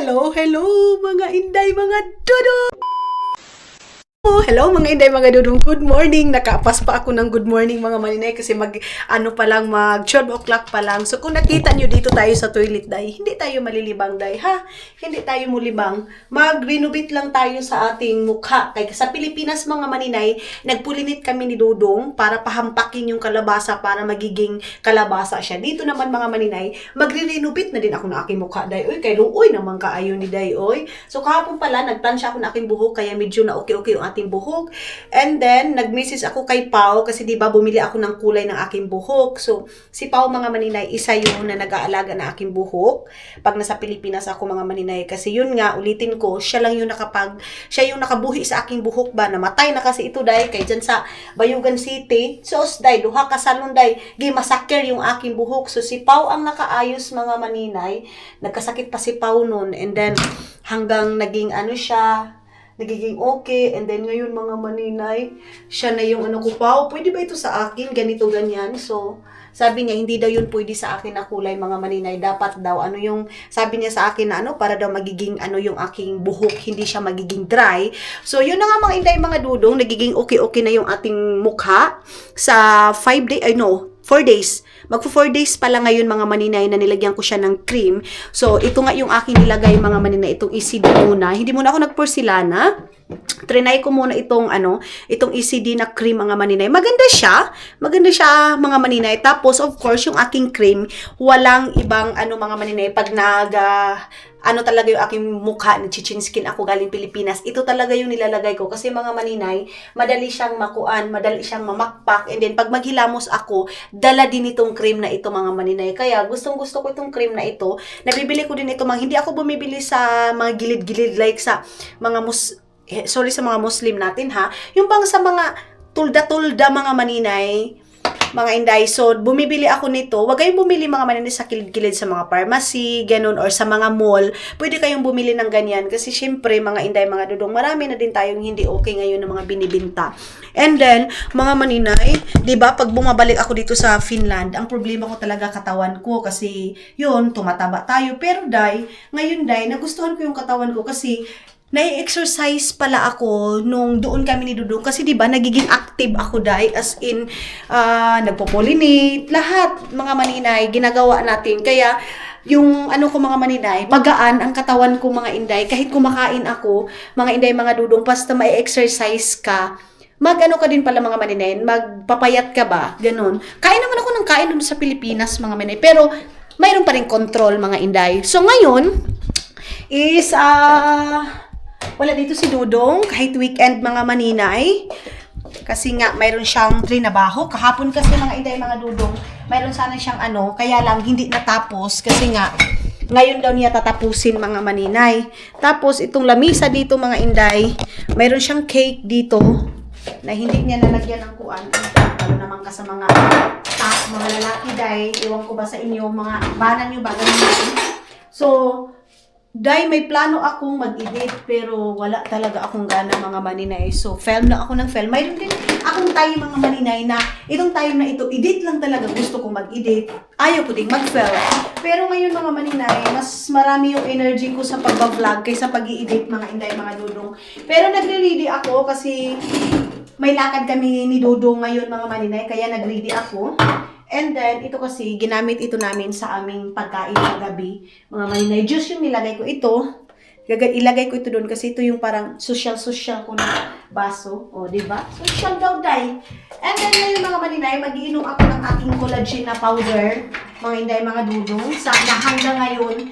Hello mga inday, mga dodo! Hello mga inday, mga dudong, good morning. Nakapas pa ako ng good morning mga maninay kasi mag 12 o'clock pa lang. So kung nakita nyo dito tayo sa toilet day, hindi tayo malilibang day ha. Hindi tayo mulibang. Mag-renovate lang tayo sa ating mukha. Kaya sa Pilipinas mga maninay, nagpulinit kami ni Dudong para pahampakin yung kalabasa para magiging kalabasa siya. Dito naman mga maninay, magre-renovate na din ako ng aking mukha day. Uy, kay Luoy naman kaayo ni day oy. So kahapon pala, nagplansya ako ng aking buhok kaya medyo na okay yung ating buhok. And then, nag-message ako kay Pao kasi diba bumili ako ng kulay ng aking buhok. So, si Pao mga maninay, isa yun na nag-aalaga na aking buhok. Pag nasa Pilipinas ako mga maninay. Kasi yun nga, ulitin ko, siya yung nakabuhi sa aking buhok ba. Namatay na kasi ito day kay dyan sa Bayugan City. So, day, duha ka salon day, gimasakir yung aking buhok. So, si Pao ang nakaayos mga maninay. Nagkasakit pa si Pao nun. And then, hanggang naging nagiging okay, and then ngayon mga maninay, siya na yung ko pa, pwede ba ito sa akin, ganito, ganyan, so, sabi niya, hindi daw yun pwede sa akin na kulay mga maninay, dapat daw, sabi niya sa akin na para daw magiging, yung aking buhok, hindi siya magiging dry, so, yun na nga mga inday, mga dudong, nagiging okay na yung ating mukha, sa 4 days. Magpo 4 days pa lang ngayon mga maninay na nilagyan ko siya ng cream. So, ito nga yung aking nilagay mga maninay. Itong ECD muna. Hindi muna ako nagporcelana. Trinay ko muna itong ECD na cream mga maninay. Maganda siya mga maninay. Tapos, of course, yung aking cream, walang ibang mga maninay. Pag talaga yung aking mukha, nag-chin skin ako galing Pilipinas. Ito talaga yung nilalagay ko. Kasi mga maninay, madali siyang makuan, madali siyang mamakpak. And then, pag maghilamos ako, dala din itong cream na ito mga maninay. Kaya, gustong-gusto ko itong cream na ito. Nabibili ko din ito. Hindi ako bumibili sa mga gilid-gilid like sa mga sa mga Muslim natin ha. Yung bang sa mga tulda-tulda mga maninay, mga inday. So, bumibili ako nito. Huwag kayong bumili mga maninay sa kilid-kilid sa mga pharmacy, ganun, or sa mga mall. Pwede kayong bumili ng ganyan. Kasi syempre, mga inday, mga dudong, marami na din tayong hindi okay ngayon ng mga binibinta. And then, mga maninay, diba, pag bumabalik ako dito sa Finland, ang problema ko talaga katawan ko. Kasi, yun, tumataba tayo. Pero, ngayon, nagustuhan ko yung katawan ko kasi, nai-exercise pala ako nung doon kami ni Dudong kasi 'di ba nagiging active ako as in nagpo-pollinate lahat mga maninay ginagawa natin kaya yung ko mga maninay magaan ang katawan ko mga inday kahit kumakain ako mga inday mga Dudong basta mai-exercise ka ka din pala mga maninay magpapayat ka ba ganun kain naman ako ng kain doon sa Pilipinas mga maninay pero mayroon pa rin control mga inday so ngayon is wala dito si Dudong, kahit weekend mga maninay. Kasi nga, mayroon siyang trinabaho. Kahapon kasi mga inday, mga Dudong, mayroon sana siyang kaya lang hindi natapos. Kasi nga, ngayon daw niya tatapusin mga maninay. Tapos, itong lamisa dito mga inday, mayroon siyang cake dito na hindi niya nalagyan ng kuan. Lalo naman ka sa mga lalaki day. Iwan ko ba sa inyo, mga banan nyo ba? So, may plano akong mag-edit pero wala talaga akong gana mga maninay. So, film na ako ng film. Mayroon din akong time mga maninay na itong time na ito, edit lang talaga. Gusto kong mag-edit. Ayaw ko din mag-film. Pero ngayon mga maninay, mas marami yung energy ko sa pag-vlog kaysa pag-i-edit mga inday, mga Dudong. Pero nagre-ready ako kasi may lakad kami ni Dudong ngayon mga maninay. Kaya nag-ready ako. And then, ito kasi, ginamit ito namin sa aming pagkain ng gabi. Mga maninay, juice yung nilagay ko ito. Ilagay ko ito doon kasi ito yung parang social ko na baso. O, diba? Social daw, day. And then, ngayon mga maninay, mag-iinom ako ng ating collagen na powder. Mga inday, mga Dudong. Na hanggang ngayon,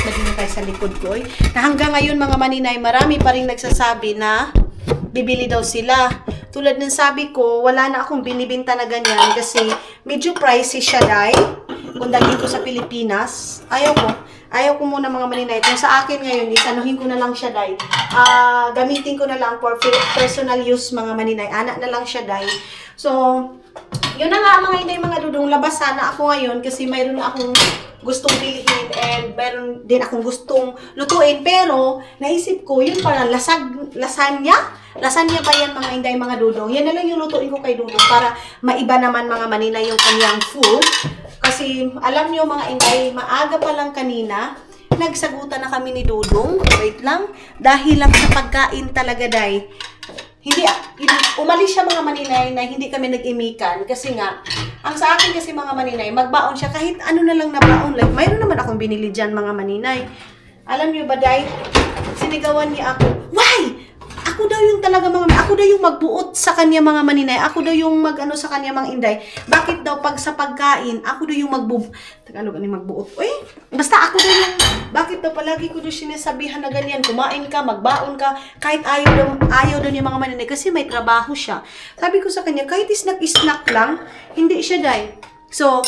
magiging tayo sa likod ko. Na hanggang ngayon, mga maninay, marami pa rin nagsasabi na bibili daw sila. Tulad ng sabi ko, wala na akong binibinta na ganyan kasi medyo pricey siya, day. Kung dito sa Pilipinas, ayaw ko muna mga maninay. Kung sa akin ngayon, isanuhin ko na lang siya, day. Gamitin ko na lang for personal use mga maninay. Anak na lang siya, day. So, yun na nga mga inday, mga Dudong. Labas sana ako ngayon kasi mayroon na akong gustong bilhin and mayroon din akong gustong lutuin. Pero, naisip ko, yun parang lasagna. Lasagna pa yan mga inday, mga Dudong. Yan na lang yung lutuin ko kay Dudong para maiba naman mga maninay yung kanyang food. Kasi, alam nyo mga inday, maaga pa lang kanina, nagsagutan na kami ni Dudong. Wait lang. Dahil lang sa pagkain talaga, day. Hindi, umalis siya mga maninay na hindi kami nag-imikan. Kasi nga, ang sa akin kasi mga maninay, magbaon siya kahit ano na lang na baon. Like, mayroon naman akong binili dyan mga maninay. Alam niyo ba, day? Sinigawan niya ako. Why? Ako daw yung talaga ako daw yung magbuot sa kanya mga maninay. Ako daw yung mag-ano sa kanya mga inday. Bakit daw pag sa pagkain, ako daw yung Tagalog ano magbuot. Uy, basta ako daw yung, bakit daw palagi ko daw sinasabihan na ganyan, kumain ka, magbaon ka, kahit ayaw daw niya mga maninay kasi may trabaho siya. Sabi ko sa kanya, kahit snack lang, hindi siya day. So,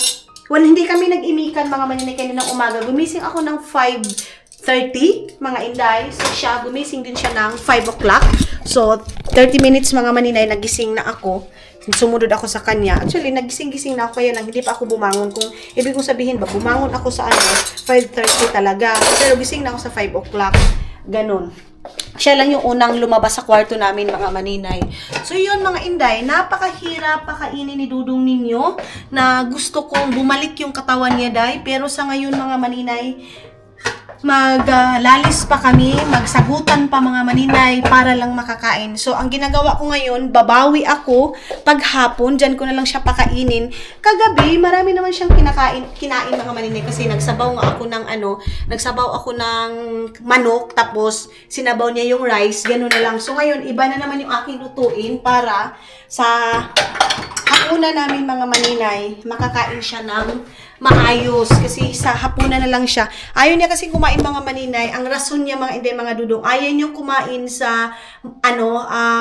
hindi kami nag-imikan mga maninay kanina ng umaga. Gumising ako ng 5:30, mga inday. So, siya, gumising din siya ng 5 o'clock. So, 30 minutes mga maninay, nagising na ako. Sumunod ako sa kanya. Actually, nagising-gising na ako, kaya lang, hindi pa ako bumangon. Kung ibig kong sabihin ba, bumangon ako sa 5:30 talaga. Pero gising na ako sa 5 o'clock. Ganon. Siya lang yung unang lumabas sa kwarto namin, mga maninay. So, yun mga inday, napakahirap pakainin ni Dudong ninyo na gusto kong bumalik yung katawan niya, day. Pero sa ngayon, mga maninay, maglalis pa kami, magsagutan pa mga maninay para lang makakain. So, ang ginagawa ko ngayon, babawi ako paghapon, dyan ko na lang siya pakainin. Kagabi, marami naman siyang kinain mga maninay kasi nagsabaw ako ng manok, tapos sinabaw niya yung rice, gano'n na lang. So, ngayon, iba na naman yung aking lutuin para sa hapunan namin mga maninay, makakain siya ng maayos kasi sa hapunan na lang siya. Ayaw niya kasi kumain mga maninay. Ang rason niya mga inday mga dudong, ayaw niya kumain sa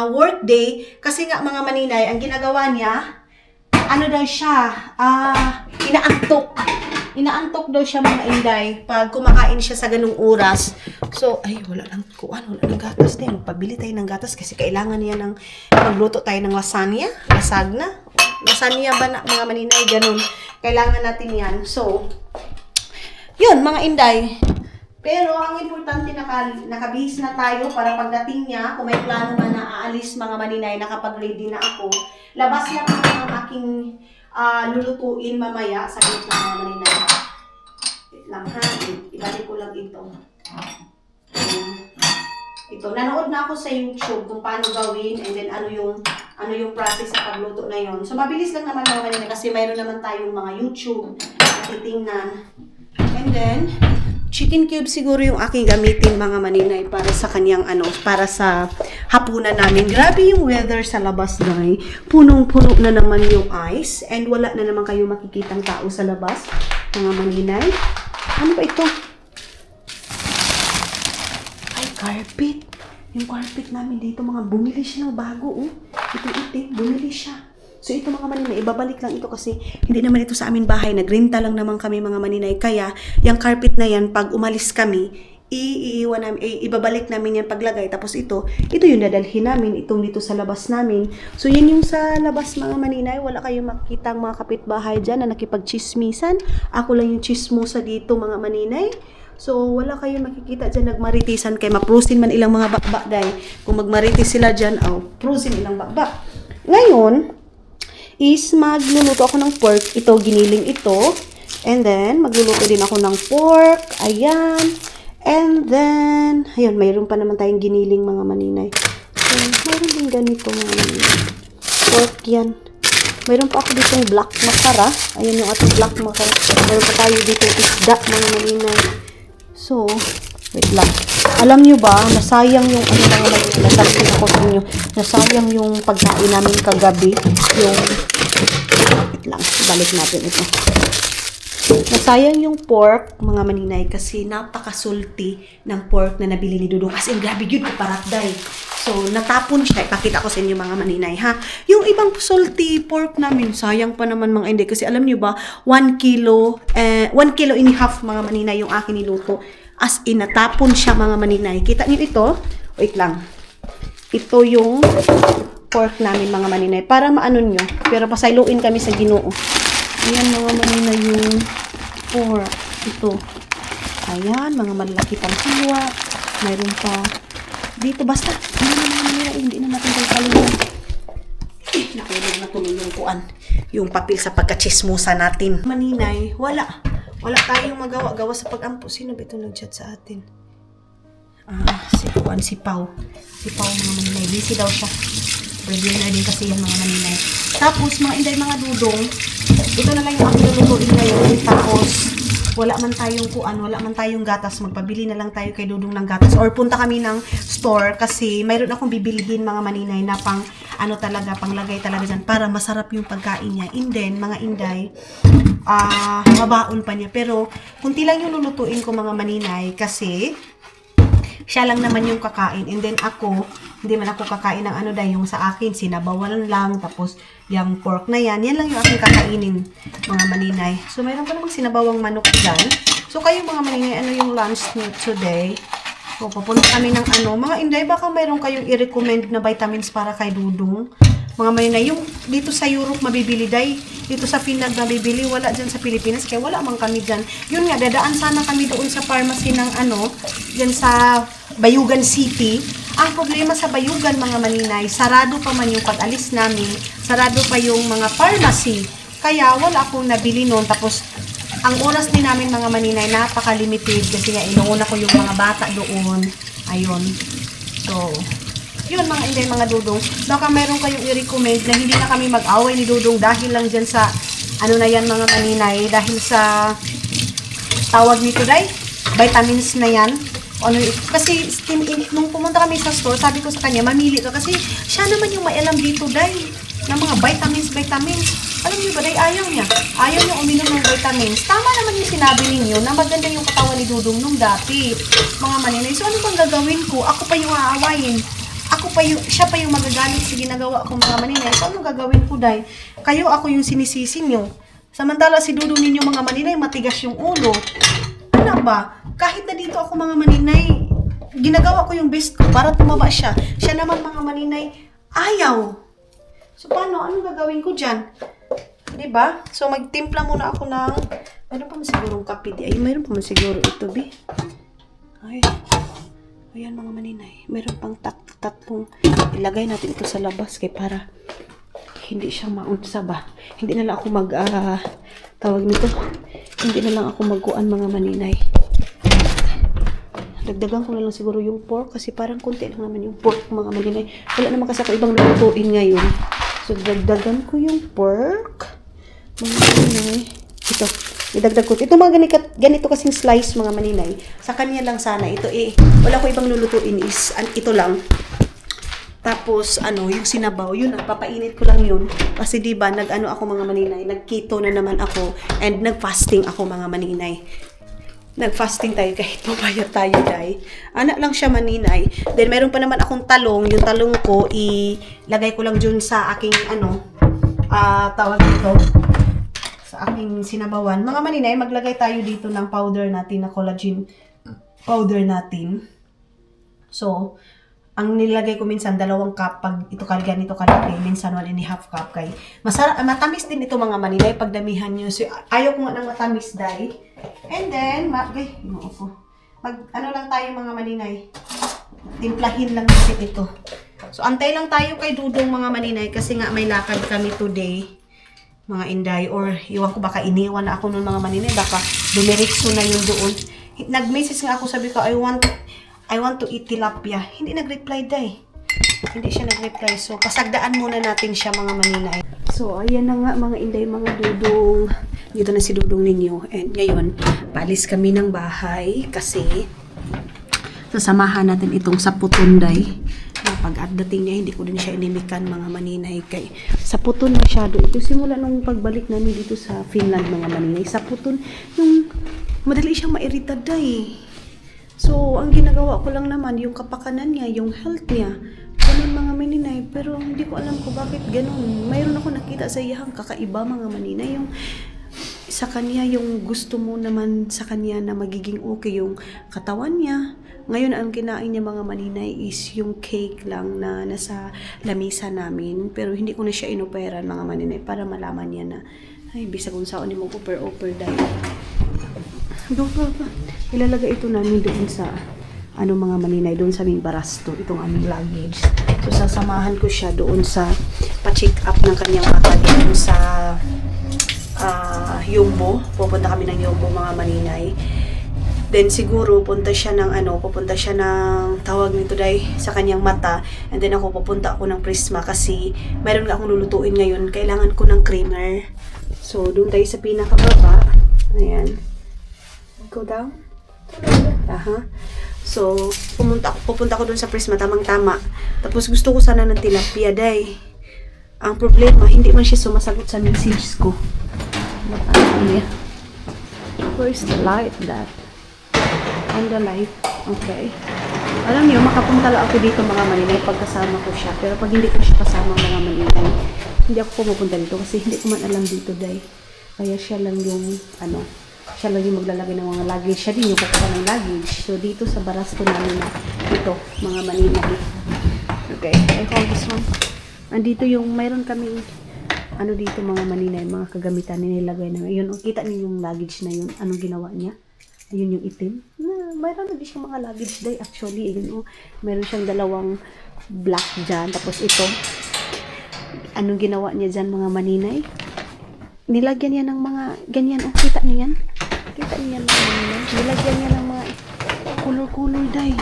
work day kasi nga mga maninay, ang ginagawa niya, daw siya, inaantok daw siya mga inday pag kumakain siya sa ganung oras. So, wala lang gatas din. Magpabili tayo ng gatas kasi kailangan niya ng magluto tayo ng lasagna ba na mga maninay, ganun. Kailangan natin yan. So, yun, mga inday. Pero, ang importante, nakabihis na tayo para pagdating niya, kung may plano man na aalis mga maninay, nakapag-ready na ako, labas lang ako ng aking lulutuin mamaya sa gitna mga maninay. Wait lang ha, ibalik ko lang ito. Ito, nanood na ako sa YouTube kung paano gawin and then ano yung process sa pagluto na yon. So, mabilis lang naman mga maninay kasi mayroon naman tayong mga YouTube na titingnan. And then, chicken cube siguro yung aking gamitin mga maninay para sa kanyang para sa hapunan namin. Grabe yung weather sa labas, guys. Punong-puno na naman yung ice and wala na naman kayo makikitang tao sa labas, mga maninay. Ano ba ito? Carpet. Yung carpet namin dito, mga bumili siya ng bago, oh. Ito, bumili siya. So, ito mga maninay, ibabalik lang ito kasi hindi naman ito sa amin bahay. Nagrenta lang naman kami mga maninay. Kaya, yung carpet na yan, pag umalis kami, ibabalik namin yan paglagay. Tapos ito yung dadalhin namin, itong dito sa labas namin. So, yan yung sa labas mga maninay. Wala kayong makikita ang mga kapitbahay dyan na nakipagchismisan. Ako lang yung chismosa dito mga maninay. So, wala kayong makikita dyan nagmaritisan kay maprusin man ilang mga bakba dahil kung magmaritis sila dyan, prusin ilang bakba. Ngayon, is magluluto ako ng pork. Ito, giniling ito. And then, magluluto din ako ng pork. Ayan. And then, ayun, mayroon pa naman tayong giniling mga maninay. So, mayroon din ganito mga maninay. Pork yan. Mayroon pa ako ditong black makara. Ayan yung ating black makara. Mayroon pa tayo ditong isda mga maninay. So, wait lang. Alam nyo ba, nasayang yung mga maninay. Nasabi ako sa inyo. Nasayang yung pagkain namin kagabi. Wait lang. Balik natin ito. Nasayang yung pork, mga maninay, kasi napakasulti ng pork na nabili ni Dudong. As in, grabe yun, paratday. So, natapon siya. Ipakita ko sa inyo, mga maninay, ha? Yung ibang salty pork namin, sayang pa naman, mga hindi. Kasi alam nyo ba, 1 kilo and a half, mga maninay, yung akin niluto. As in, natapon siya, mga maninay. Kita nyo ito? Wait lang. Ito yung pork namin, mga maninay. Para maano nyo. Pero pasayluin kami sa Ginoo. Ayan, mga maninay, yung pork. Ito. Ayan, mga malaki pang hiwa. Mayroon pa dito. Basta, hindi na natin kalkalungan. Nakulog na tuloy yung kuan. Yung papel sa pagkachismosa natin. Maninay, wala Wala tayong magawa. Gawa sa pag-ampo. Sino ba ito nag-chat sa atin? Si Pau. Si Pau, mga maninay. Busy daw siya. Breadwinner din kasi yan, mga maninay. Tapos, mga inday, mga dudong, ito na lang yung aking lulutuin ngayon. Tapos, wala man tayong gatas. Magpabili na lang tayo kay Dudong ng gatas. Or punta kami ng store kasi mayroon akong bibilihin, mga maninay, na pang panglagay talaga dyan para masarap yung pagkain niya. And then, mga inday, mabaon pa niya. Pero, kunti lang yung lulutuin ko, mga maninay, kasi siya lang naman yung kakain. And then ako, hindi man ako kakain ng yung sa akin, sinabawan lang, tapos yung pork na yan lang yung aking kakainin, mga maninay. So, mayroon pa namang sinabawang manok dyan. So, kayo mga maninay, ano yung lunch niyo today? So, papunta kami ng mga inday, baka mayroon kayong i-recommend na vitamins para kay Dudong. Mga maninay, yung dito sa Europe mabibili, dito sa Finland mabibili, wala dyan sa Pilipinas, kaya wala man kami dyan. Yun nga, dadaan sana kami doon sa pharmacy ng dyan sa Bayugan City. Ang problema sa Bayugan, mga maninay, sarado pa man yung pag-alis namin, sarado pa yung mga pharmacy. Kaya wala akong nabili noon. Tapos, ang oras din namin, mga maninay, napaka-limited kasi nga inuuna ko yung mga bata doon. Ayun. So, yun mga inday, mga dudong. Baka meron kayong i-recommend na hindi na kami mag-away ni Dudong dahil lang dyan sa, na yan, mga maninay, dahil sa tawag nito, vitamins na yan. Kasi nung pumunta kami sa store, sabi ko sa kanya, mamili ka kasi siya naman yung may alam dito, ng mga vitamins. Alam niyo ba, ayaw niya uminom ng vitamins. Tama naman yung sinabi ninyo na maganda yung katawan ni Dudong nung dati, mga maninay. So, ano bang gagawin ko? Ako pa yung aawayin. Siya pa yung magagalit sa ginagawa ko, mga maninay. So, anong gagawin ko, Kayo, ako yung sinisisi niyo. Samantala, si Dudong ninyo, mga maninay, matigas yung ulo. Ano ba? Kahit na dito ako, mga maninay, ginagawa ko yung best ko para tumaba siya. Siya naman, mga maninay, ayaw. So, paano? Anong gagawin ko dyan? Diba? So, magtimpla muna ako ng, mayroon pa man sigurong kape. Mayroon pa man siguro ito, Ayan, mga maninay. Mayroon pang tatlong. Ilagay natin ito sa labas para hindi siya maunsa ba. Hindi na lang ako tawag nito. Hindi na lang ako magkuan, mga maninay. Dagdagan ko na lang siguro yung pork kasi parang konti lang naman yung pork, mga maninay. Wala naman kasi ako ibang lutuin ngayon. So, dagdagan ko yung pork. Mga maninay. Ito. Idagdag ko. Ito mga ganito kasing slice, mga maninay. Sa kanya lang sana. Ito wala ko ibang lulutuin is, ito lang. Tapos, yung sinabaw, yun, papainit ko lang yun. Kasi diba, ako, mga maninay, nag-keto na naman ako, and nag-fasting ako, mga maninay. Nag-fasting tayo kahit pumayat tayo, Anak lang siya, maninay. Then, meron pa naman akong talong. Yung talong ko, ilagay ko lang dyan sa aking, tawag dito, sa aking sinabawan. Mga maninay, maglagay tayo dito ng powder natin, na collagen powder natin. So, ang nilagay ko minsan 2 cup pag ito ganito kalaki, minsan 1.5 cup kay matamis din ito, mga maninay, pag damihan nyo. So, ayaw ko nga ng matamis, And then, lang tayo, mga maninay. Timplahin lang natin ito. So, antay lang tayo kay Dudong, mga maninay, kasi nga may lakad kami today, mga inday, or iwan ko baka iniwan na ako nun, mga maninay, baka dumiretso na yun doon. Nag-message nga ako, sabi ko, I want to eat tilapia. Hindi nag-reply, Hindi siya nag-reply. So, pasagdaan muna natin siya, mga maninay. So, ayan na nga, mga inday, mga Dudong. Dito na si Dudong ninyo. And ngayon, paalis kami ng bahay kasi sasamahan natin itong saputon, pag-dating niya, hindi ko din siya inimikan, mga maninay. Kay saputon masyado. Ito simula nung pagbalik namin dito sa Finland, mga maninay. Saputon, yung madali siyang mairita, So, ang ginagawa ko lang naman, yung kapakanan niya, yung health niya, ganun, mga maninay. Pero hindi ko alam ko bakit ganun. Mayroon ako nakita sa iyang kakaiba, mga maninay. Yung sa kanya, yung gusto mo naman sa kanya na magiging okay yung katawan niya. Ngayon, ang kinain niya, mga maninay, is yung cake lang na nasa lamisa namin. Pero hindi ko na siya inoperan, mga maninay, para malaman niya na, ay, bisag kung saan ni mo upper dahil. Ilalagay ito namin doon sa mga maninay, doon sa aming barasto, itong aming luggage. So, sasamahan ko siya doon sa pa-check up ng kanyang mata doon sa Yumbo. Pupunta kami ng Yumbo, mga maninay. Then siguro pupunta siya ng tawag nito day sa kanyang mata. And then ako pupunta ako ng Prisma kasi mayroon nga akong lulutuin ngayon. Kailangan ko ng creamer. So doon tayo sa pinakababa. Ayan. Go down. Aha. So pupunta ako doon sa Prisma, tamang-tama. Tapos gusto ko sana ng tilapia day. Ang problema, hindi man siya sumasagot sa message ko. Where's the light that? On the light. Okay. Alam niyo, makapunta lang ako dito mga maninay pagkasama ko siya. Pero pag hindi ko siya kasama mga maninay, hindi ako pumupunta dito kasi hindi ko man alam dito day. Kaya siya lang yung maglalagay ng mga luggage. Siya din yung kukuha ng luggage. So dito sa barasto namin na ito, mga maninay. Okay, I hold this one. Andito yung, mayroon kaming dito mga maninay, mga kagamitan nilagay na. Yun, kita niyo yung luggage na yun. Anong ginawa niya? Ayun yung itim. Mayroon na din siyang mga luggage day. Actually, yun, mayroon siyang dalawang black dyan. Tapos ito, anong ginawa niya dyan mga maninay? Nilagyan niya ng mga ganyan. Kita niyo yan? Kita niyo yan mga maninay? Nilagyan niya ng mga color day.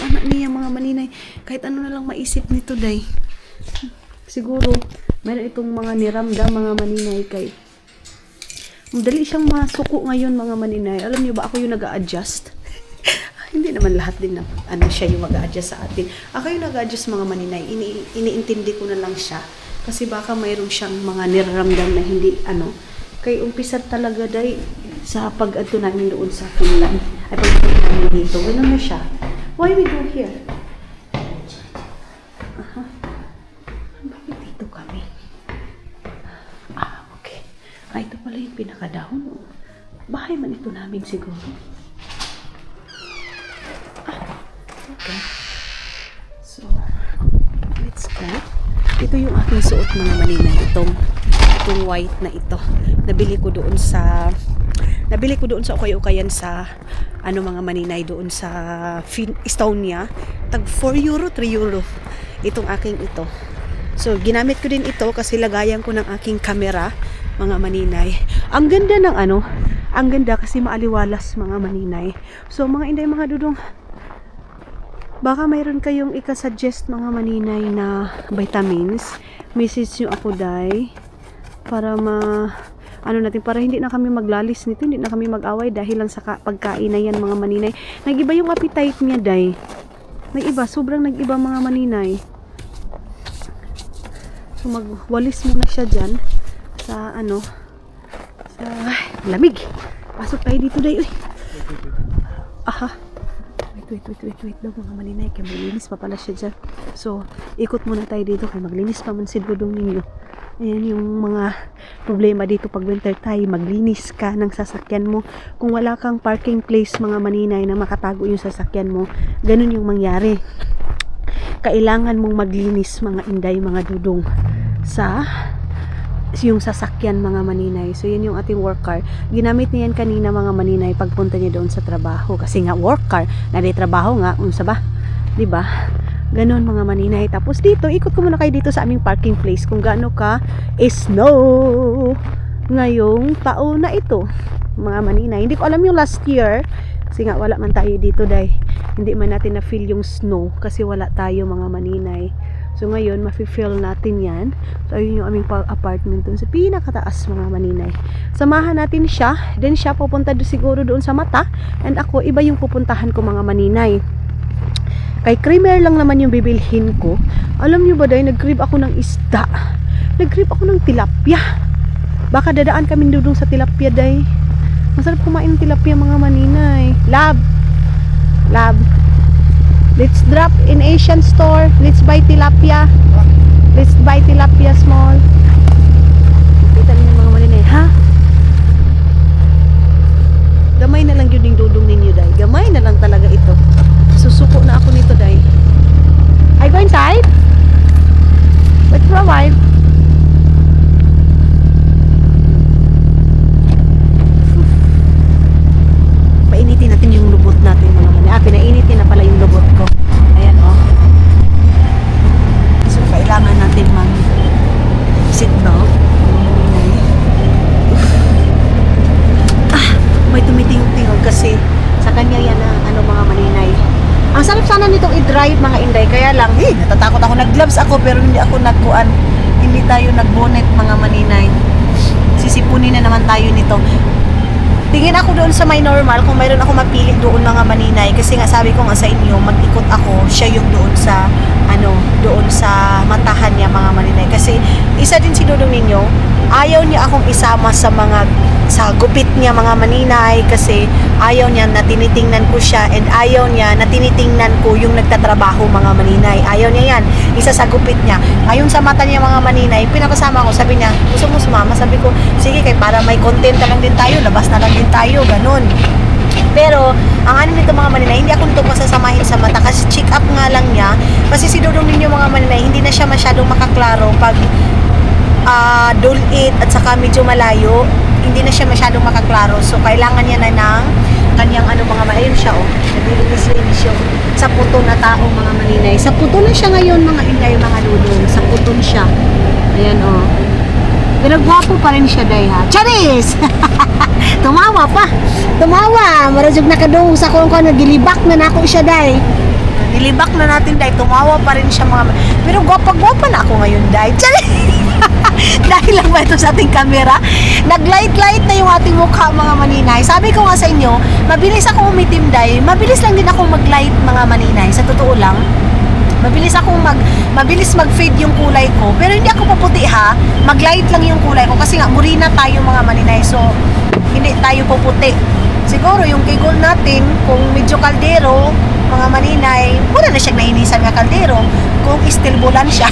Anak niya mga maninay. Kahit ano na lang maisip nito day. Siguro, mayroon itong mga niramdam mga maninay kay madali siyang masuko ngayon mga maninay. Alam niyo ba ako yung nag-a-adjust? Hindi naman lahat din na siya yung mag-a-adjust sa atin. Ako yung nag-a-adjust mga maninay. Iniintindi ko na lang siya. Kasi baka mayroon siyang mga niraramdam na hindi kay umpisa talaga day sa pag-adto namin doon sa Finland. Ay pag-adto namin dito. Ganun na siya. Why we go here? Bakit dito kami? Okay. Ito pala yung pinakadahon. Bahay man ito namin siguro. Okay. So, let's go. Ito yung aking suot mga maninay. Itong white na ito. Nabili ko doon sa ukay-ukayan sa mga maninay doon sa Estonia. Tag 4 euro, 3 euro. Itong aking ito. So, ginamit ko din ito kasi lagayan ko ng aking camera, mga maninay. Ang ganda ng ang ganda kasi maaliwalas, mga maninay. So, mga inday, mga dudong, baka mayroon kayong ikasuggest, mga maninay, na vitamins. Message nyo ako, day, para natin, para hindi na kami maglalis nito, hindi na kami mag-away dahil lang sa pagkain na yan, mga maninay. Nag-iba yung appetite niya, day. Nag-iba, sobrang nag-iba, mga maninay. So, magwalis muna siya dyan sa lamig. Pasok tayo dito, day. Uy. Aha. Wait daw, mga maninay. Kaya maglinis pa pala siya dyan. So, ikot muna tayo dito. Kaya maglinis pa man sigudong ninyo. Ayan yung mga problema dito pag winter tayo. Maglinis ka ng sasakyan mo. Kung wala kang parking place, mga maninay, na makatago yung sasakyan mo, ganun yung mangyari. Kailangan mong maglinis, mga inday, mga dudong, sa yung sasakyan, mga maninay. So, yan yung ating work car. Ginamit niya yan kanina, mga maninay, pagpunta niya doon sa trabaho. Kasi nga, work car. Trabaho nga, unsa ba? Diba? Ganon, mga maninay. Tapos dito, ikot ko muna kayo dito sa aming parking place kung gaano ka snow ngayong taon na ito, mga maninay. Hindi ko alam yung last year kasi nga wala man tayo dito, day. Hindi man natin na-feel yung snow kasi wala tayo, mga maninay. So ngayon, mafe-feel natin yan. So ayun yung aming apartment dun sa pinakataas, mga maninay. Samahan natin siya. Then siya pupunta siguro doon sa mata. And ako, iba yung pupuntahan ko, mga maninay. Kay creamer lang naman yung bibilhin ko. Alam nyo ba, day, nag-grab ako ng isda. Nag-grab ako ng tilapia. Baka dadaan kami doon sa tilapia, day. Masarap kumain ng tilapia, mga maninay. Lab. Let's drop in Asian store. Let's buy tilapia. Let's buy tilapia small. Kita niyo, mga maninay, ha? Gamay na lang yun yung dudong ninyo, day. Gamay na lang talaga ito. Susuko na ako nito, day. I go inside? Wait for a while. Painitin natin yung lubot natin, mga maninay. Pinainitin na pala yung lubot ko. Ayan, oh. So, kailangan natin mag-sit down. Ang sarap sana nitong i-drive mga inday, kaya lang, natatakot ako. Nag-gloves ako pero hindi ako nagkuan. Hindi tayo nag-bonnet mga maninay. Sisipunin na naman tayo nito. Tingin ako doon sa may normal kung mayroon ako mapili doon mga maninay, kasi nga sabi ko nga sa inyo, mag-ikot ako, siya yung doon sa doon sa matahan niya mga maninay, kasi isa din si Dudong ninyo, ayaw niya akong isama sa gupit niya mga maninay, kasi ayaw niya na tinitingnan ko siya, and ayaw niya na tinitingnan ko yung nagtatrabaho mga maninay. Ayaw niya yan, isa sa gupit niya. Ayon sa mata niya mga maninay, pinapasama ko, sabi niya, gusto mo sumama? Sabi ko, sige, kay para may content na lang din tayo, labas na lang din tayo, ganun. Pero, ang ano nito mga maninay, hindi ako nito masasamahin sa mata, kasi check up nga lang niya, kasi si Dudong ninyo mga maninay, hindi na siya masyadong makaklaro pag dulit at saka medyo malayo, hindi na siya masyadong makaklaro, so kailangan niya na ng kanyang mga ayun siya, naglilinis yung sa puto na tao mga maninay. Sa puto na siya ngayon mga inday mga Dudong, sa puton siya, ayan pero gwapo pa rin siya day ha. Charis! Tumawa pa. Tumawa. Marajog na kadung sa kung nagilibak na nako siya day. Nilibak na natin day. Tumawa pa rin siya mga. Pero gwapa-gwapa na ako ngayon day. Charis! Dahil lang ba ito sa ating camera? Nag-light-light na yung ating mukha mga maninay. Sabi ko nga sa inyo, mabilis ako umitim day. Mabilis lang din ako mag-light mga maninay. Sa totoo lang. Mabilis mag-fade yung kulay ko, pero hindi ako puputi ha, mag-light lang yung kulay ko, kasi nga murina tayo mga maninay, so hindi tayo puputi. Siguro yung kigol natin, kung medyo kaldero mga maninay, wala na siyang nainisan nga kaldero, kung istilbulan siya.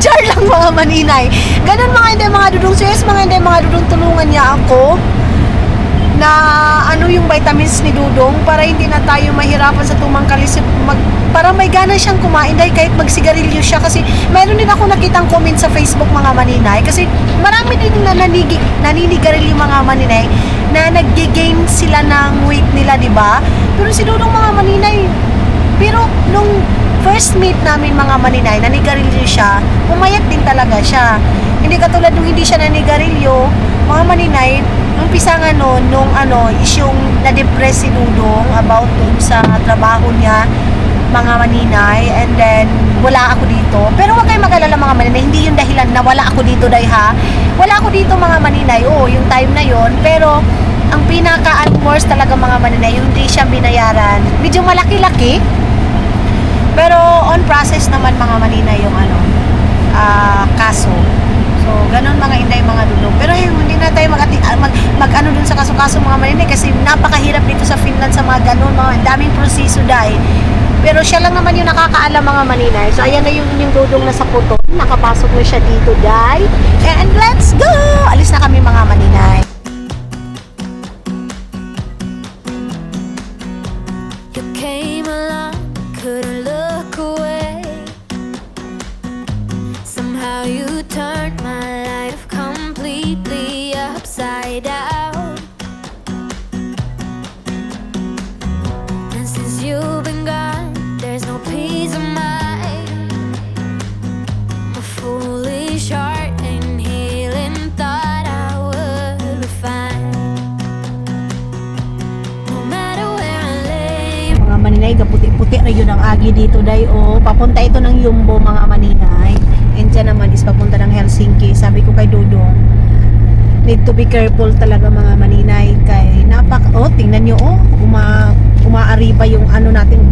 Char lang mga maninay. Ganun mga hindi mga Dudong, serious mga hindi mga Dudong, tulungan niya ako na yung vitamins ni Dudong para hindi na tayo mahirapan sa tumangkalis, para may gana siyang kumain dahil kahit magsigarilyo siya, kasi mayroon din ako nakitang comment sa Facebook mga maninay, kasi marami din na naninigarilyo mga maninay na nag-gain sila ng weight nila, di ba? Pero si Dudong mga maninay, pero nung first meet namin mga maninay, nanigarilyo siya, umayat din talaga siya. Hindi katulad nung hindi siya nanigarilyo mga maninay. Umpisa nga nung is yung na-depress si Dudong about dun sa trabaho niya mga maninay, and then wala ako dito. Pero huwag kayong mag-alala mga maninay, hindi yung dahilan na wala ako dito day ha. Wala ako dito mga maninay, yung time na yon. Pero ang pinaka-worst talaga mga maninay, yung hindi siya binayaran, medyo malaki-laki, pero on process naman mga maninay yung kaso. So, ganun mga inday mga Dudong. Pero hindi na tayo mag-ano dun sa kaso-kaso mga maninay, kasi napakahirap dito sa Finland sa mga ganun, mga daming proseso dahil. Pero siya lang naman yung nakakaalam mga maninay. So, ayan na yung Dudong na sa puto. Nakapasok na siya dito, day. And let's go! Alis na kami mga maninay. You came along, couldn't look away. Somehow you turned my life completely upside down. And since you've been gone, there's no peace of mind. My foolish heart and healing thought I would be fine. No matter where I lay. Mga maninay, kaputi-puti na yun ang agi dito day. Papunta ito ng Yumbo mga maninay. And dyan naman is papunta ng Helsinki. Sabi ko kay Dudong, need to be careful talaga mga maninay, kay tingnan nyo umaariba yung natin,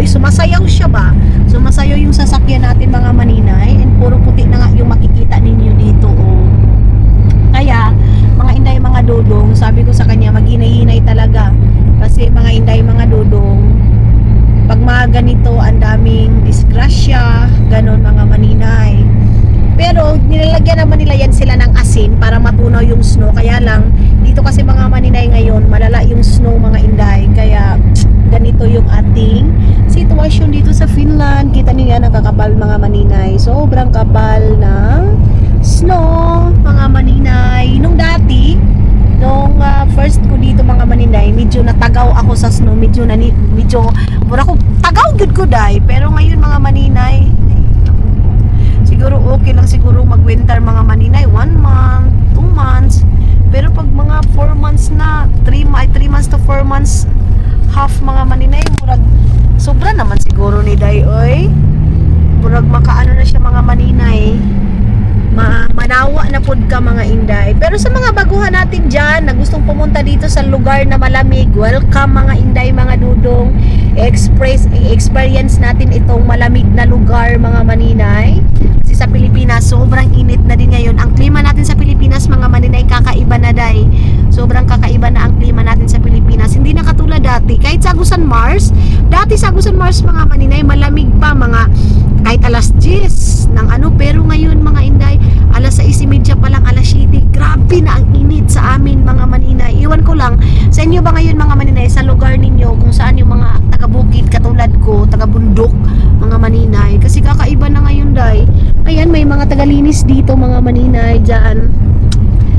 sumasayaw siya ba? Sumasayaw yung sasakyan natin mga maninay, and puro puti na nga yung makikita ninyo dito Kaya mga inday mga Dudong, sabi ko sa kanya, maghinay-hinay talaga, kasi mga inday mga Dudong, pag mga ganito ang daming disgrasya, ganon mga maninay. Pero nilalagyan naman nila yan sila ng asin para matunaw yung snow. Kaya lang, dito kasi mga maninay ngayon, malala yung snow mga inday. Kaya ganito yung ating sitwasyon dito sa Finland. Kita niyo yan, nakakabal mga maninay. Sobrang kabal ng snow mga maninay. Nung dati, first ko dito mga maninay, medyo natagaw ako sa snow. Medyo mura ko tagaw good ko day. Pero ngayon mga maninay, siguro okay lang siguro mag-winter mga maninay, 1 month, 2 months. Pero pag mga 4 months na, 3 months to 4 months, half mga maninay, murag sobra naman siguro ni Day, oy. Murag makaano na siya mga maninay. Manawa na pod ka mga inday. Pero sa mga baguhan natin dyan na gustong pumunta dito sa lugar na malamig, welcome mga inday, mga dudong. Experience natin itong malamig na lugar mga maninay. Kasi sa Pilipinas, sobrang init na din ngayon. Ang klima natin sa Pilipinas mga maninay, kakaiba na day. Sobrang kakaiba na ang klima natin sa Pilipinas. Hindi na katulad dati. Kahit sa Agusan Mars, dati sa Agusan Mars mga maninay, malamig pa mga kahit alas 10 ng ano, pero ngayon mga inday, alas 6:30 pa lang, alas 7, grabe na ang init sa amin mga maninay. Iwan ko lang, sa inyo ba ngayon mga maninay, sa lugar ninyo, kung saan yung mga taga-bukid katulad ko, taga-bundok, mga maninay, kasi kakaiba na ngayon day. Ayan, may mga taga-linis dito mga maninay, dyan.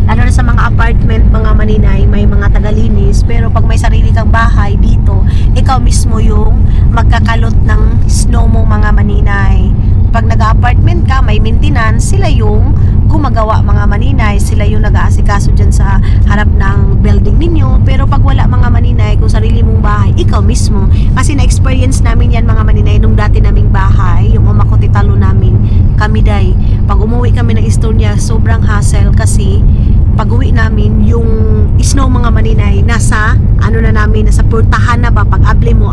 Lalo na sa mga apartment mga maninay, may mga taga-linis, pero pag may sarili kang bahay dito, ikaw mismo yung magkakalot ng snow mo mga maninay. Pag nag-apartment ka, may maintenance, sila yung gumagawa mga maninay, sila yung nag-aasikaso dyan sa harap ng building ninyo. Pero pag wala mga maninay, kung sarili mong bahay, ikaw mismo. Kasi na-experience namin yan mga maninay nung dati naming bahay, yung umakotitalo namin, kami day. Pag umuwi kami ng Estonia, sobrang hassle kasi pag uwi namin, yung snow mga maninay, nasa nasa purtahan na ba, pag able mo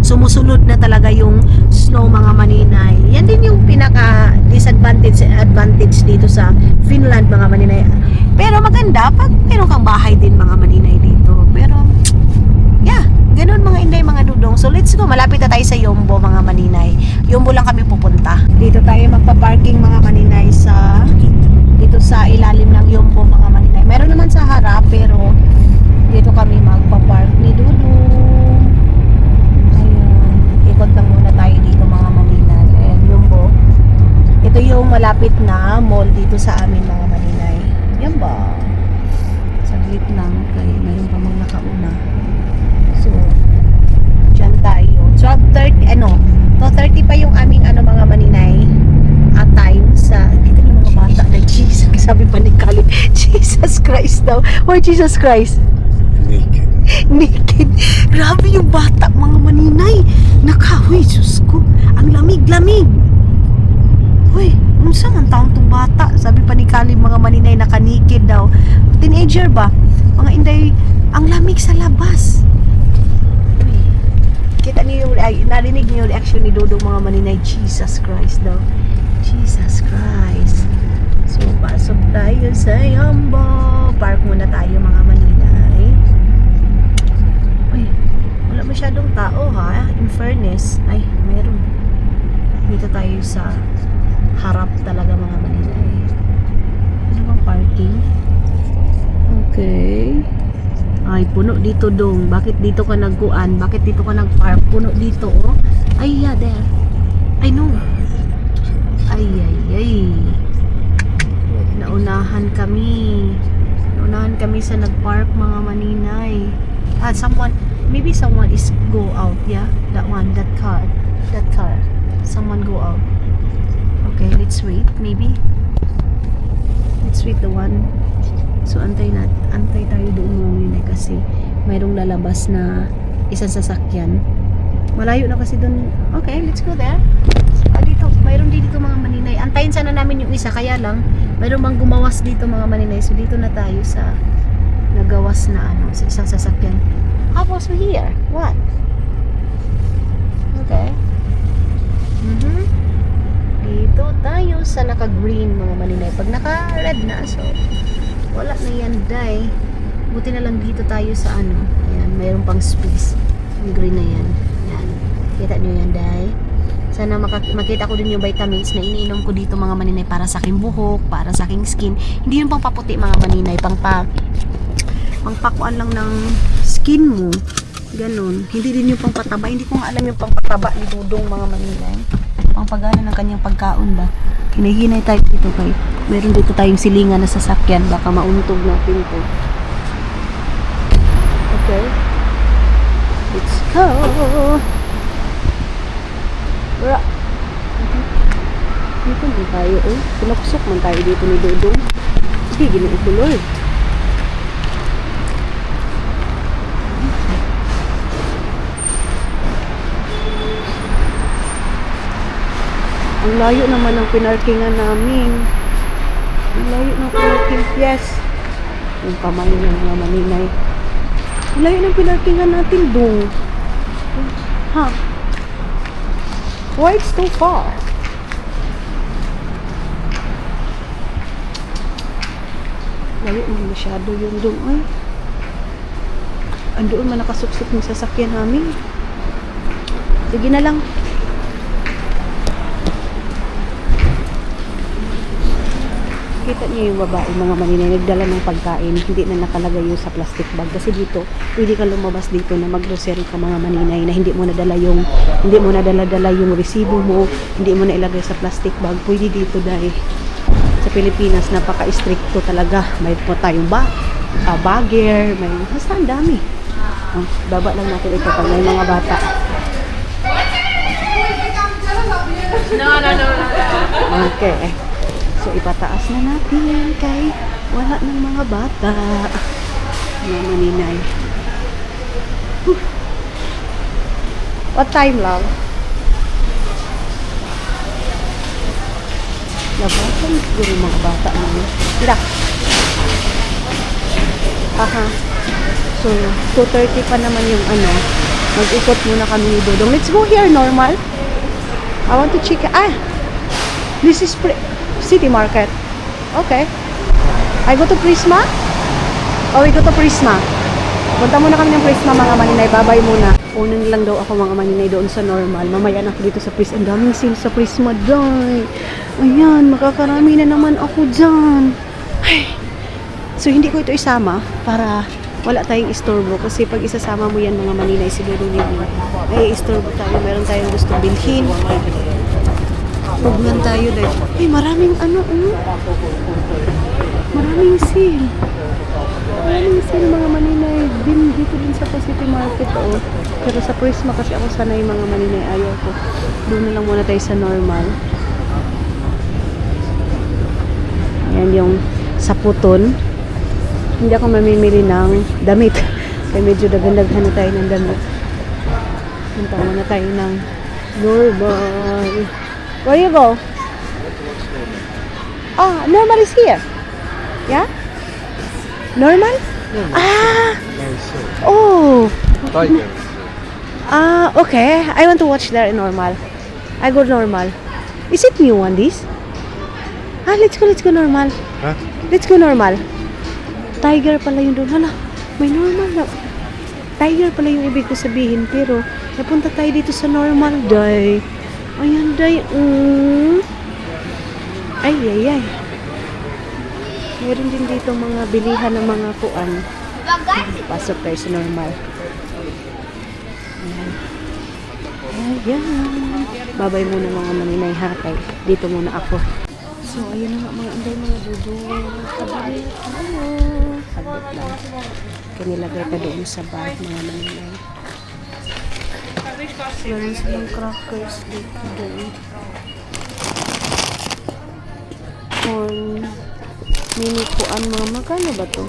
sumusunod na talaga yung snow mga maninay. Yan din yung pinaka advantage dito sa Finland mga maninay. Pero maganda pag meron kang bahay din mga maninay dito. Pero yeah, ganun mga inday mga dudong. So let's go, malapit na tayo sa Yombo mga maninay. Yombo lang kami pupunta. Dito tayo magpa-parking mga maninay dito sa ilalim ng Yombo mga maninay. Meron naman sa harap, pero dito kami magpa-park ni Dudong. Ayun, ikot lang muna tayo dito mga maninay. Ayan, Yombo. Ito yung malapit na mall dito sa amin mga maninay. Yan ba? Saglit lang, kaya meron pa mga nakauna. So, dyan tayo. 12:30 pa yung aming mga maninay at time sa kita yung mga bata na Jesus, sabi pa ni Khalid, Jesus Christ daw, or Jesus Christ naked. Grabe yung bata mga maninay, nakahoy, Diyos ko, ang lamig hoy, unsa man taon tong bata, sabi pa ni Khalid mga maninay, naka-naked daw, teenager ba mga inday, ang lamig sa labas. Kita niyo yung, narinig niyo yung reaction ni Dodong mga maninay, Jesus Christ daw. Jesus Christ. So, pasok tayo sa Yombo. Park muna tayo mga maninay. Uy, wala masyadong tao ha. In fairness, ay, meron. Dito tayo sa harap talaga mga maninay. Ano bang parking? Okay. Ay, puno dito dong. Bakit dito ka nagkuan? Bakit dito ka nagpark? Puno dito, oh. Ay, yeah, there. I know. Ay. Naunahan kami sa nagpark mga maninay. Maybe someone is go out, yeah? That car. Someone go out. Okay, let's wait, maybe. Let's wait the one. So, antay tayo doon muna kasi mayroong lalabas na isang sasakyan. Malayo na kasi doon. Okay, let's go there. Mayroon dito mga maninay. Antayin sana namin yung isa, kaya lang mayroon bang gumawas dito mga maninay. So, dito na tayo sa nagawas na sa isang sasakyan. How was we here? What? Okay. Dito tayo sa naka-green mga maninay. Pag naka-red na, so wala na yan, day. Buti na lang dito tayo sa ayan, mayroon pang space. Yung green na yan. Yan. Kita nyo yan, day. Sana makita ko din yung vitamins na iniinom ko dito mga maninay para sa aking buhok, para sa aking skin. Hindi yung pang paputi mga maninay, pangpakuan lang ng skin mo. Ganon. Hindi din yung pang pataba. Hindi ko nga alam yung pang pataba ni Dudong mga maninay. Pang pagana ng kanyang pagkaon ba. Hinahinay tayo dito kay meron dito tayong silingan na sasakyan, baka mauntog natin to. Okay, let's go. Bra, dito din tayo pinakusok man tayo dito ni Dodong. Sige, ginuutuloy. Ang layo naman ng pinarkingan namin. Ang layo ng pinarking. Yes. Yung kamay ng mga maninay. Ang layo ng pinarkingan natin dong. Ha? Why it's too far? Layo naman masyado yung dong. Ay. Andoon man nakasuksok ng sasakyan namin. Sige na lang. Kita niyo yung babae, mga maninay, nagdala ng pagkain, hindi na nakalagay yung sa plastic bag. Kasi dito, pwede ka lumabas dito na mag-grocery ka mga maninay na hindi mo nadala yung resibo mo, hindi mo na ilagay sa plastic bag. Pwede dito dahil sa Pilipinas, napaka-stricto talaga. May po tayong bagger, may basta ang dami. Baba lang natin ito pag may mga bata. No. Okay. So, ipataas na natin kay wala ng mga bata. Mga maninay. Whew. What time, love? Labasan siguro yung mga bata namin. Hindi. Aha. So, 2:30 pa naman yung mag-ikot muna kami ni Dodong. Let's go here, normal. I want to check. This is City Market. Okay. I go to Prisma? Oh, we go to Prisma. Punta muna kami ng Prisma, mga maninay. Babay muna. Unan lang daw ako, mga maninay, doon sa normal. Mamaya na ako dito sa Prisma. Ang daming sale sa Prisma, day. Ayan, makakarami na naman ako dyan. Ay. So, hindi ko ito isama para wala tayong istorbo. Kasi pag isasama mo yan, mga maninay, siguro nila, ay istorbo tayo. Meron tayong gusto bilhin. Pugnan tayo dahil. Ay, maraming maraming sale. Maraming sale, mga maninay. Dito din sa City Market, oh. Pero sa Prisma kasi ako sanay, mga maninay. Ayaw ko. Doon na lang muna tayo sa normal. Ayan yung sa Puton. Hindi ako mamimili ng damit. Kaya medyo dagandaghan na tayo ng damit. Punta muna tayo ng normal. Where you go? Normal is here. Yeah? Normal? Oh. Tiger. Okay. I want to watch there in normal. I go normal. Is it new one, this? Let's go normal. Huh? Let's go normal. Tiger pala yung doon. Hala, may normal na. Tiger pala yung ibig ko sabihin. Pero, napunta tayo dito sa normal, day. Ayan, day. Ay. Meron din dito mga bilihan ng mga kuan. Pasok tayo sa normal. Ayan. Babay muna, mga maninay, hatay. Dito muna ako. So, ayun na nga, mga anday, mga dudo. Sabit tayo. Sabit lang. Kanilagay pa doon sa bag, mga maninay. Meron silang crackers dito doon. Corn. Mini kuan, mga magkano ba to?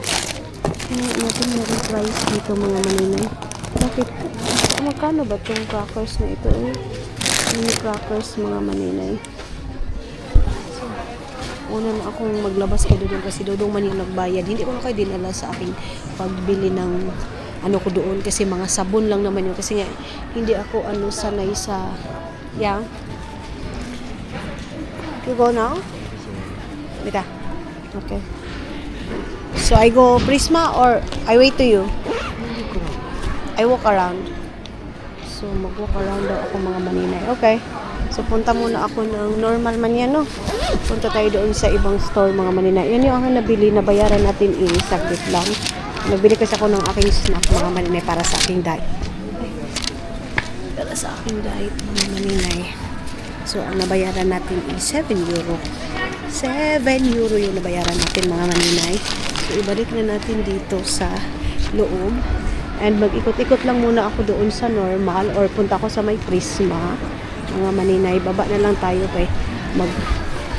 Tingnan natin yung price dito, mga maninay. Bakit? Magkano ba itong crackers na ito? Mini crackers, mga maninay. So, una na akong maglabas kay Dodong kasi Dodong man yung nagbayad. Hindi ko na kayo dinala sa aking pagbili ng ko doon kasi mga sabon lang naman yun kasi nga hindi ako sanay sa You go now? Bita. Okay. So I go Prisma or I wait to you? I walk around. So mag-walk around daw ako, mga maninay. Okay. So punta muna ako ng normal man yan, no? Punta tayo doon sa ibang store, mga maninay. Yan yung nabili, nabayaran natin saglit lang. Nagbili kasi ako ng aking snack, mga maninay, para sa aking diet. Para sa aking diet, mga maninay. So, ang nabayaran natin is 7 euro. 7 euro yung nabayaran natin, mga maninay. So, ibalik na natin dito sa loob. And mag-ikot-ikot lang muna ako doon sa normal or punta ako sa may Prisma. Mga maninay, baba na lang tayo kay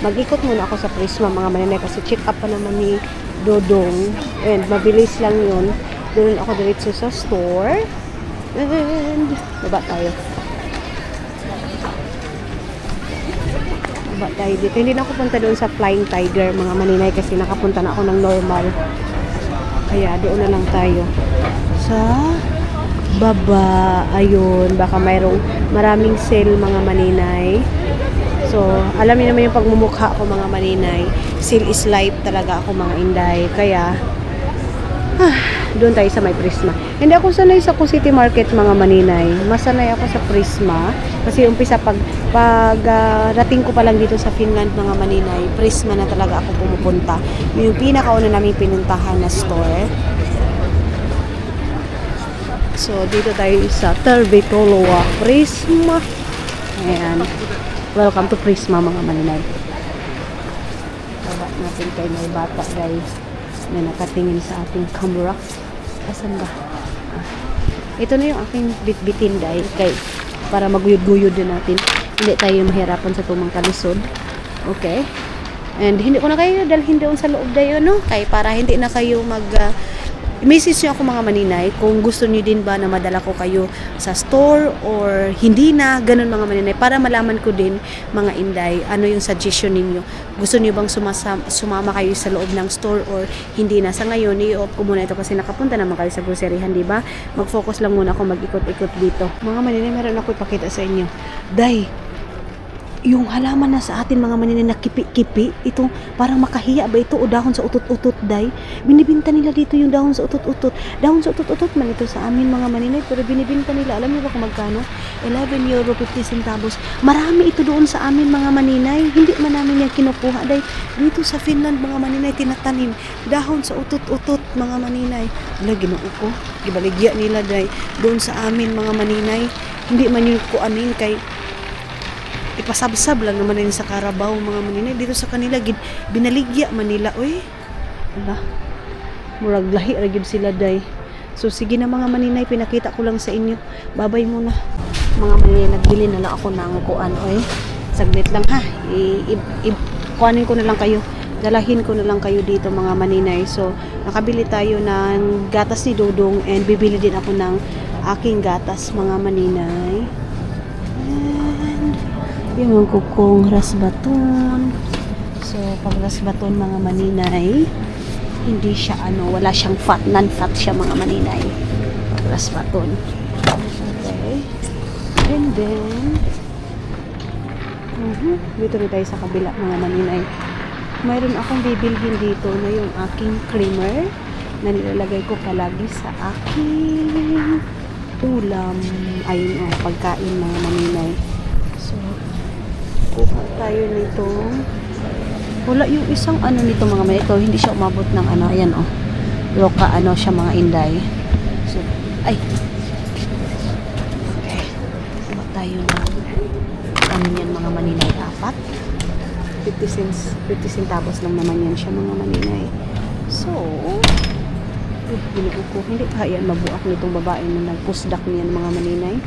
mag-ikot muna ako sa Prisma, mga maninay, kasi check up pa naman ni Dodong. And mabilis lang yun. Doon ako diretso sa store. And baba tayo. Ba tayo dito. Hindi na ako punta doon sa Flying Tiger mga maninay kasi nakapunta na ako ng normal. Kaya doon na lang tayo. Sa baba. Ayun. Baka maraming sale mga maninay. So, alam niyo naman yung pagmumukha ko mga maninay. Sale is life talaga ako mga inday. Kaya, doon tayo sa may Prisma. Hindi ako sanay sa City Market mga maninay. Masanay ako sa Prisma. Kasi umpisa rating ko pa lang dito sa Finland mga maninay, Prisma na talaga ako pumupunta. Yung pinakauna namin pinuntahan na store. So, dito tayo sa Tervetuloa Prisma. Ayan. Welcome to Prisma mga maninay. Baba natin kay may bata guys na nakatingin sa ating camera. Asan ba? Ito na yung aking bitbitin dahil para maguyod-guyod din natin. Hindi tayo mahirapan sa tumang kalisod. Okay? And hindi ko na kayo dalhin doon sa loob dayo, no? Kaya para hindi na kayo message nyo ako mga maninay kung gusto nyo din ba na madala ko kayo sa store or hindi na, ganun mga maninay, para malaman ko din mga inday, ano yung suggestion ninyo. Gusto nyo bang sumama kayo sa loob ng store or hindi na? Sa ngayon, i-off ko muna ito kasi nakapunta naman kayo sa groceryhan, di ba? Mag-focus lang muna ako mag-ikot-ikot dito. Mga maninay, meron ako ipakita sa inyo. Day, yung halaman na sa atin mga maninay na kipi-kipi, ito parang makahiya ba ito o dahon sa utot-utot day? Binibinta nila dito yung dahon sa utot-utot. Dahon sa utot-utot man ito sa amin mga maninay, pero binibinta nila. Alam niyo ba kung magkano? 11 euro 50 centavos. Marami ito doon sa amin mga maninay. Hindi man namin yan kinukuha day. Dito sa Finland mga maninay tinatanim dahon sa utot-utot mga maninay. Wala, ginoo ko. Gibaligya nila day. Doon sa amin mga maninay. Hindi man yung kuanin kay ipasabsab lang naman yun sa Carabao mga maninay. Dito sa kanila binaligya Manila. Uy, wala, murag lahi ra gyud sila day. So sige na mga maninay, pinakita ko lang sa inyo. Babay muna mga maninay. Nagbili na lang ako ng kuan. Uy, saglit lang ha, kuanin ko na lang kayo, dalahin ko na lang kayo dito mga maninay. So nakabili tayo ng gatas ni Dodong and bibili din ako ng aking gatas mga maninay. Yung kukong rasbaton. So, pag rasbaton mga maninay, hindi siya wala siyang fat, non-fat siya mga maninay. Pag rasbaton. Okay. And then, dito rin tayo sa kabila mga maninay. Mayroon akong bibilhin dito na yung aking creamer na nilalagay ko palagi sa aking ulam. Ayun pagkain mga maninay. So, kuha tayo nito. Wala yung isang nito mga may ito, hindi siya umabot ng ayan loka siya mga inday. So, ay. Okay. Kuha tayo ng yan mga maninay, 4. 50 centavos lang naman yan siya mga maninay. So, binuko ko. Hindi kaya mabuak nitong babae na nagpusdak niyan mga maninay.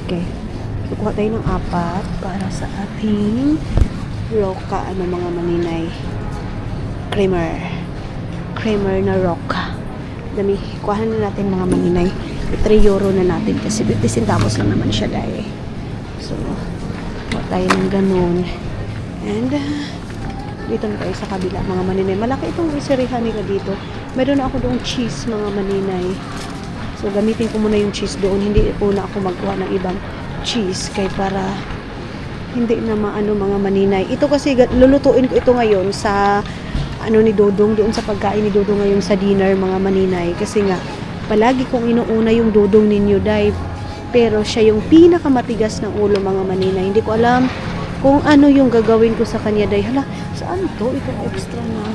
Okay. Kuha tayo ng 4 para sa ating roka mga maninay. Creamer na roka. Dami. Kuhanan na natin mga maninay. 3 euro na natin kasi 50 centavos lang naman siya dahil. So, kuha tayo ng ganun. And, dito na tayo sa kabila mga maninay. Malaki itong groceryhan nila dito. Meron na ako doon cheese mga maninay. So, gamitin ko muna yung cheese doon. Hindi po na ako magkuha ng ibang cheese kay para hindi na mga maninay. Ito kasi lulutuin ko ito ngayon sa ni Dodong, doon sa pagkain ni Dodong ngayon sa dinner mga maninay, kasi nga palagi kong inuuna yung Dodong ninyo dahil pero siya yung pinakamatigas ng ulo mga maninay. Hindi ko alam kung ano yung gagawin ko sa kanya dahil hala, saan to? Itong extra na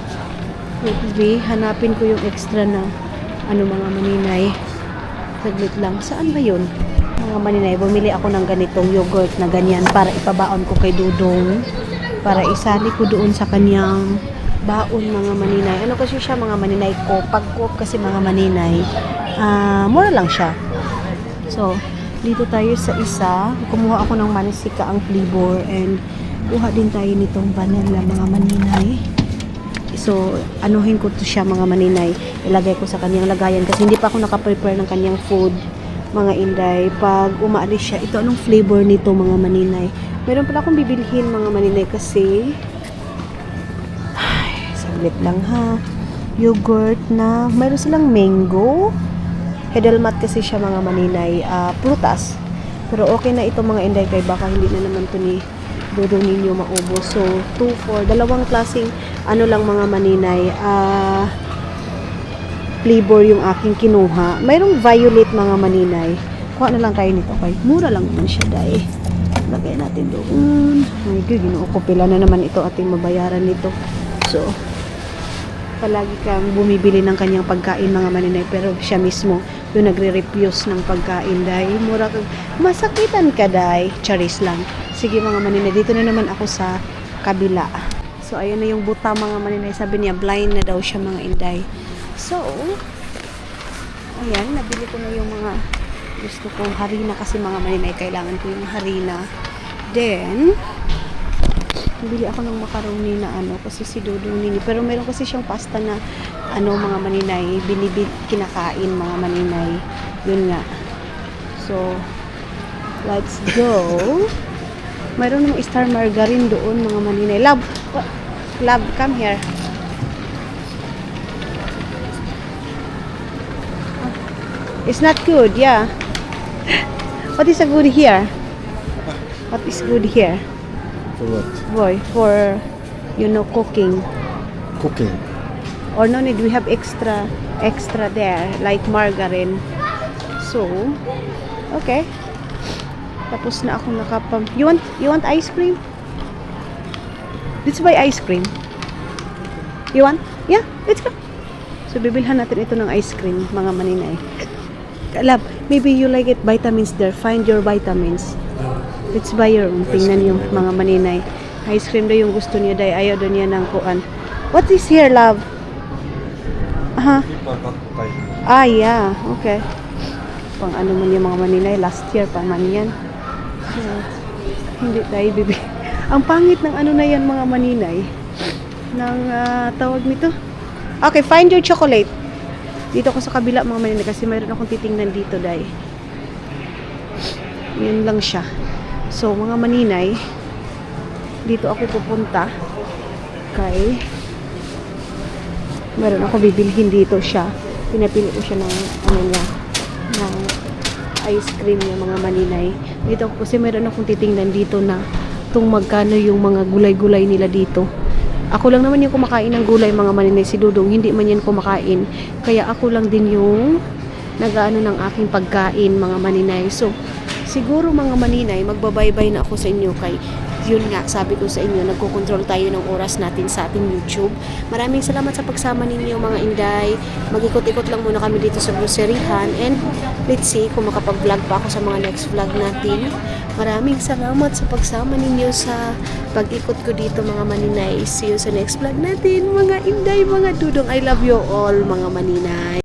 hanapin ko yung extra na mga maninay. Saglit lang, saan ba yun? Mga maninay, bumili ako ng ganitong yogurt na ganyan para ipabaon ko kay Dudong. Para isali ko doon sa kanyang baon mga maninay. Ano kasi siya mga maninay ko? Pag-cook kasi mga maninay, mura lang siya. So, dito tayo sa isa. Kumuha ako ng manisika ang flavor and kuha din tayo nitong vanilla mga maninay. So, anuhin ko to siya mga maninay. Ilagay ko sa kanyang lagayan kasi hindi pa ako nakaprepare ng kanyang food. Mga inday, pag umaalis siya, ito anong flavor nito mga maninay? Meron pala akong bibilhin mga maninay kasi saglit lang ha. Yogurt na, mayroon silang mango. Hedelmat kasi siya mga maninay. Prutas. Pero okay na ito mga inday kay baka hindi na naman to ni Dudong ninyo maubos. So, 2 for dalawang klaseng ano lang mga maninay. Flavor yung aking kinuha. Mayroong violet mga maninay. Kuha na lang tayo nito kay mura lang naman siya dahil. Lagay natin doon. Ay, ginoo ko pila na naman ito ating mabayaran nito. So, palagi kang bumibili ng kanyang pagkain mga maninay pero siya mismo yung nagre-refuse ng pagkain dahil mura kang masakitan ka dahil charis lang. Sige mga maninay, dito na naman ako sa kabila. So ayan na yung buta mga maninay, sabi niya blind na daw siya mga inday. So ayan, nabili ko na yung mga gusto kong harina kasi mga maninay, kailangan ko yung harina. Then bili ako ng macaroni na ano kasi si Dudong nini. Pero meron kasi siyang pasta na ano mga maninay, kinakain mga maninay. Yun nga. So, let's go. Mayroon namang star margarine doon mga maninay. Love, love, come here. It's not good, yeah. What is a good here? What is good here? For what? Boy, for cooking. Cooking. Or no need, we have extra there, like margarine. So, okay. Tapos na ako nakapam. You want ice cream? Let's buy ice cream. You want? Yeah, let's go. So, bibilhan natin ito ng ice cream, mga maninay. Love, maybe you like it, vitamins there. Find your vitamins. Let's buy your own. Tingnan yung mga maninay. Ice cream daw yung gusto niya dahil ayaw daw niya ng kuan. What is here, love? Aha. Yeah. Okay. Pang ano man yung mga maninay. Last year pa man yan. So, hindi tayo bibi. Ang pangit ng ano na yan mga maninay. Ng tawag nito. Okay, find your chocolate. Dito ako sa kabila mga maninay kasi mayroon akong titingnan dito dahil. Yun lang siya. So, mga maninay, dito ako pupunta kay meron ako bibilhin dito siya. Pinapili ko siya ng ng ice cream niya mga maninay. Dito ako kasi meron akong titingnan dito na kung magkano yung mga gulay-gulay nila dito. Ako lang naman yung kumakain ng gulay mga maninay, si Dudong hindi man yan kumakain. Kaya ako lang din yung nag-ano ng aking pagkain mga maninay. So, siguro mga maninay, magbabaybay na ako sa inyo kay yun nga, sabi ko sa inyo, nagkocontrol tayo ng oras natin sa ating YouTube. Maraming salamat sa pagsama ninyo mga inday. Mag-ikot-ikot lang muna kami dito sa groceryhan and let's see kung makapag-vlog pa ako sa mga next vlog natin. Maraming salamat sa pagsama ninyo sa pag-ikot ko dito mga maninay. See you sa next vlog natin mga inday, mga Dudong. I love you all mga maninay.